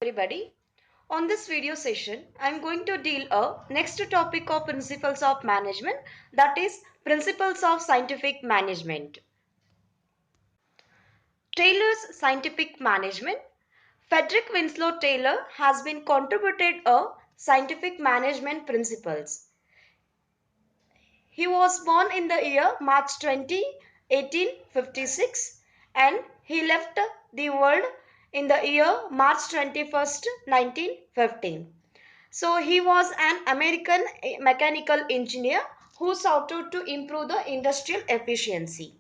everybody. On this video session, I am going to deal a next topic of principles of management, that is principles of scientific management. Taylor's scientific management. Frederick Winslow Taylor has been contributed a scientific management principles. He was born in the year March 20, 1856 and he left the world in the year March 21st, 1915. So he was an American mechanical engineer who sought out to improve the industrial efficiency.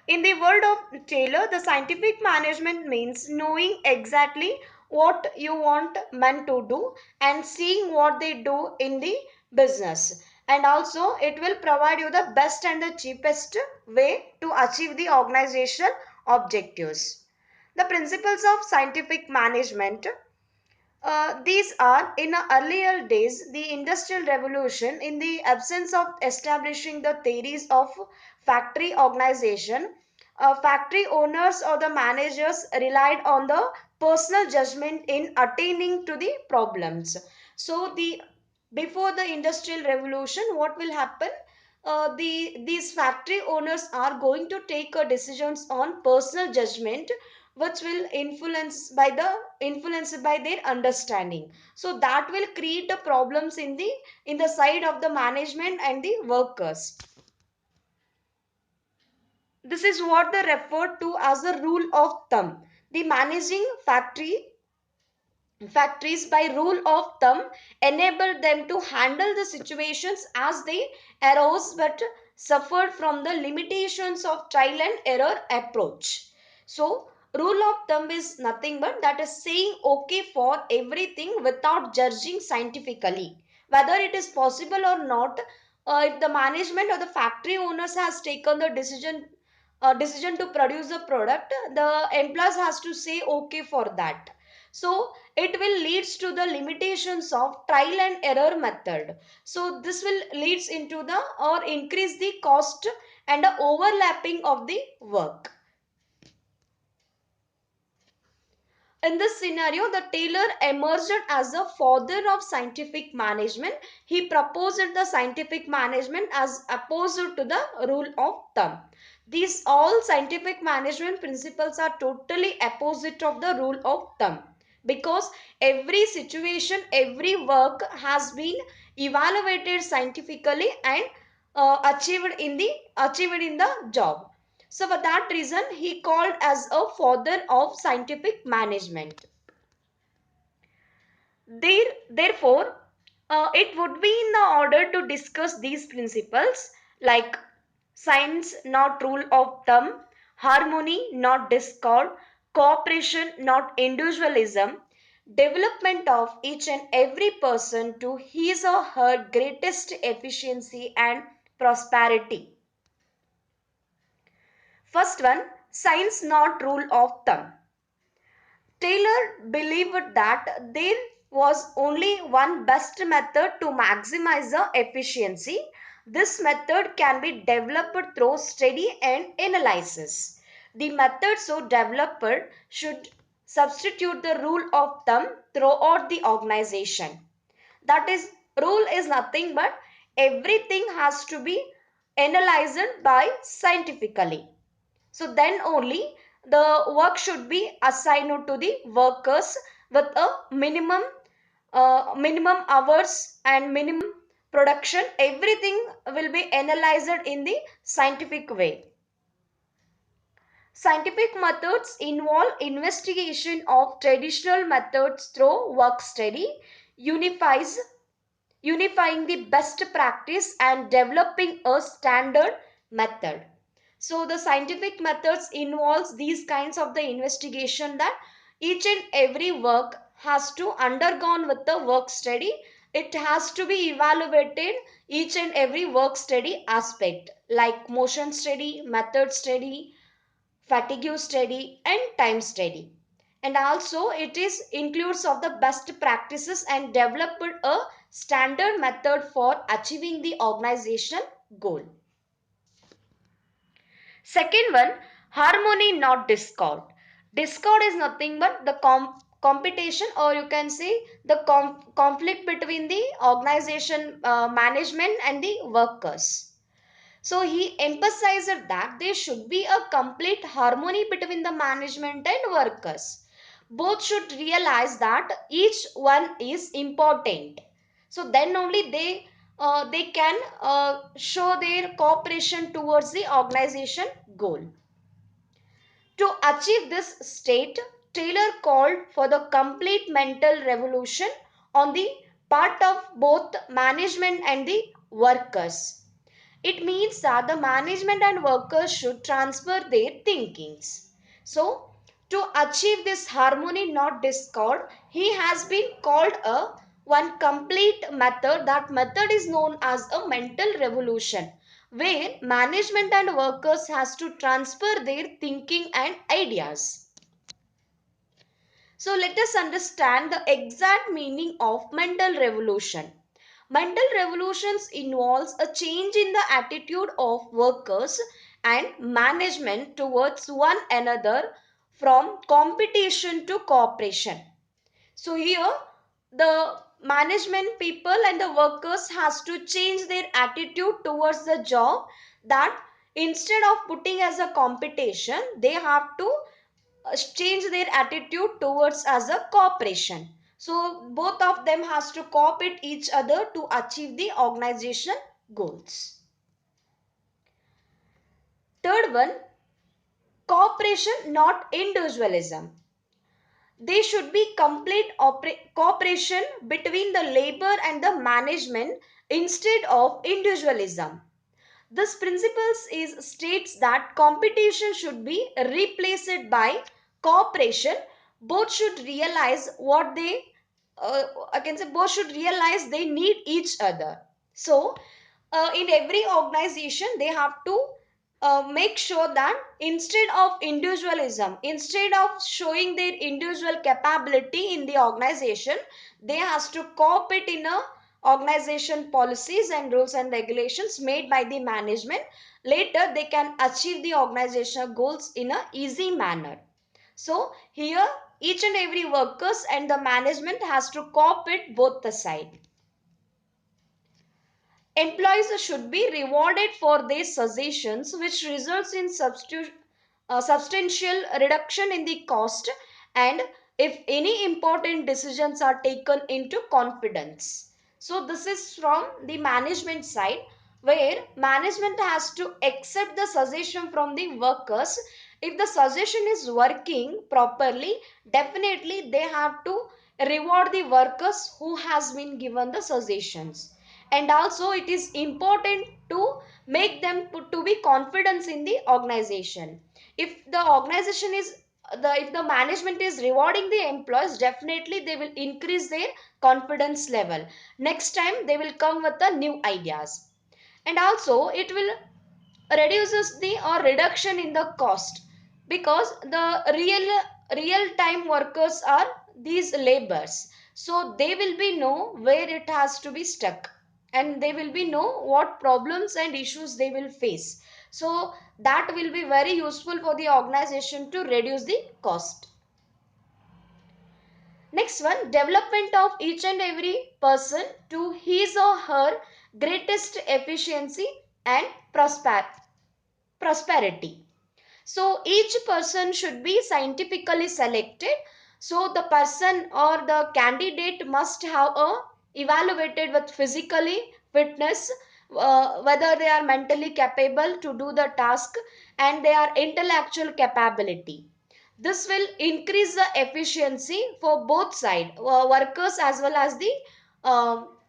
In the world of Taylor, the scientific management means knowing exactly what you want men to do and seeing what they do in the business. And also it will provide you the best and the cheapest way to achieve the organization objectives. The principles of scientific management, these are in earlier days, the Industrial Revolution, in the absence of establishing the theories of factory organization, factory owners or the managers relied on the personal judgment in attaining to the problems. So before the Industrial Revolution, what will happen? These factory owners are going to take decisions on personal judgment, which will influenced by their understanding. So that will create the problems in the side of the management and the workers. This is what they refer to as a rule of thumb. The managing factories by rule of thumb enable them to handle the situations as they arose, but suffered from the limitations of trial and error approach. So rule of thumb is nothing but that is saying okay for everything without judging scientifically whether it is possible or not. If the management or the factory owners has taken the decision to produce a product, the employees has to say okay for that. So it will leads to the limitations of trial and error method. So this will leads into the or increase the cost and the overlapping of the work. In this scenario, the Taylor emerged as a father of scientific management. He proposed the scientific management as opposed to the rule of thumb. These all scientific management principles are totally opposite of the rule of thumb, because every situation, every work has been evaluated scientifically and achieved in the job. So for that reason, he called as a father of scientific management. Therefore, it would be in the order to discuss these principles like science, not rule of thumb; harmony, not discord; cooperation, not individualism; development of each and every person to his or her greatest efficiency and prosperity. First one, science, not rule of thumb. Taylor believed that there was only one best method to maximize the efficiency. This method can be developed through study and analysis. The method so developed should substitute the rule of thumb throughout the organization. That is, rule is nothing but everything has to be analyzed by scientifically. So then only the work should be assigned to the workers with a minimum hours and minimum production. Everything will be analyzed in the scientific way. Scientific methods involve investigation of traditional methods through work study, unifies unifying the best practice and developing a standard method. So the scientific methods involves these kinds of the investigation, that each and every work has to undergone with the work study. It has to be evaluated each and every work study aspect like motion study, method study, fatigue study and time study. And also it is includes of the best practices and developed a standard method for achieving the organization goal. Second one, harmony, not discord. Discord is nothing but the competition, or you can say the conflict between the organization management and the workers. So he emphasized that there should be a complete harmony between the management and workers. Both should realize that each one is important. So then only they can show their cooperation towards the organization goal. To achieve this state, Taylor called for the complete mental revolution on the part of both management and the workers. It means that the management and workers should transfer their thinkings. So, to achieve this harmony, not discord, he has been called a one complete method. That method is known as a mental revolution, where management and workers has to transfer their thinking and ideas. So let us understand the exact meaning of mental revolution. Mental revolutions involves a change in the attitude of workers and management towards one another from competition to cooperation. So here the management people and the workers has to change their attitude towards the job, that instead of putting as a competition, they have to change their attitude towards as a cooperation. So both of them has to cooperate each other to achieve the organization goals. Third one, cooperation, not individualism. There should be complete cooperation between the labor and the management instead of individualism. This principles is states that competition should be replaced by cooperation. Both should realize what they I can say both should realize they need each other. So in every organization they have to make sure that instead of individualism, instead of showing their individual capability in the organization, they has to cooperate in a organization policies and rules and regulations made by the management. Later they can achieve the organizational goals in a easy manner. So here each and every workers and the management has to cooperate both the side. Employees should be rewarded for their suggestions, which results in substantial reduction in the cost, and if any important decisions are taken into confidence. So this is from the management side, where management has to accept the suggestion from the workers. If the suggestion is working properly, definitely they have to reward the workers who has been given the suggestions. And also it is important to make them to be confidence in the organization. If the organization is if the management is rewarding the employees, definitely they will increase their confidence level. Next time they will come with the new ideas. And also it will reduces the or reduction in the cost, because the real time workers are these laborers, so they will be know where it has to be stuck, and they will be know what problems and issues they will face. So that will be very useful for the organization to reduce the cost. Next one, development of each and every person to his or her greatest efficiency and prosperity. So each person should be scientifically selected. So the person or the candidate must have a evaluated with physically fitness, whether they are mentally capable to do the task, and their intellectual capability. This will increase the efficiency for both side, workers as well as the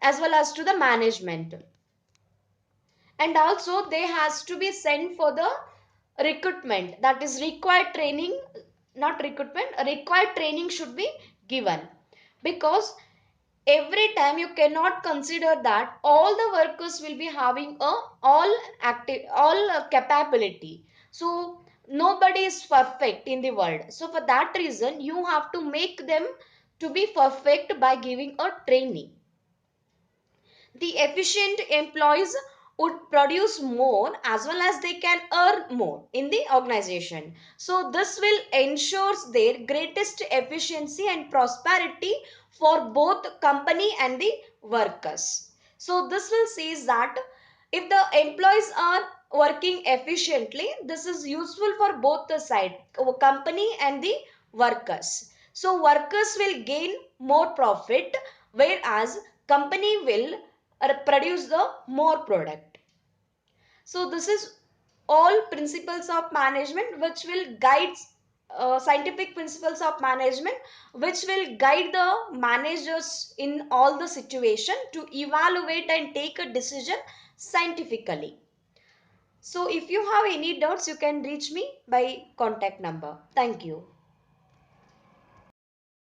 as well as to the management. And also they has to be sent for the recruitment, that is required training, not recruitment, required training should be given, because every time you cannot consider that all the workers will be having a all active all capability. So nobody is perfect in the world, so for that reason you have to make them to be perfect by giving a training. The efficient employees would produce more as well as they can earn more in the organization. So this will ensure their greatest efficiency and prosperity for both company and the workers. So this will say that if the employees are working efficiently, this is useful for both the side, company and the workers. So workers will gain more profit, whereas company will produce the more product. So this is all principles of management which will guide scientific principles of management which will guide the managers in all the situation to evaluate and take a decision scientifically. So if you have any doubts, you can reach me by contact number. Thank you.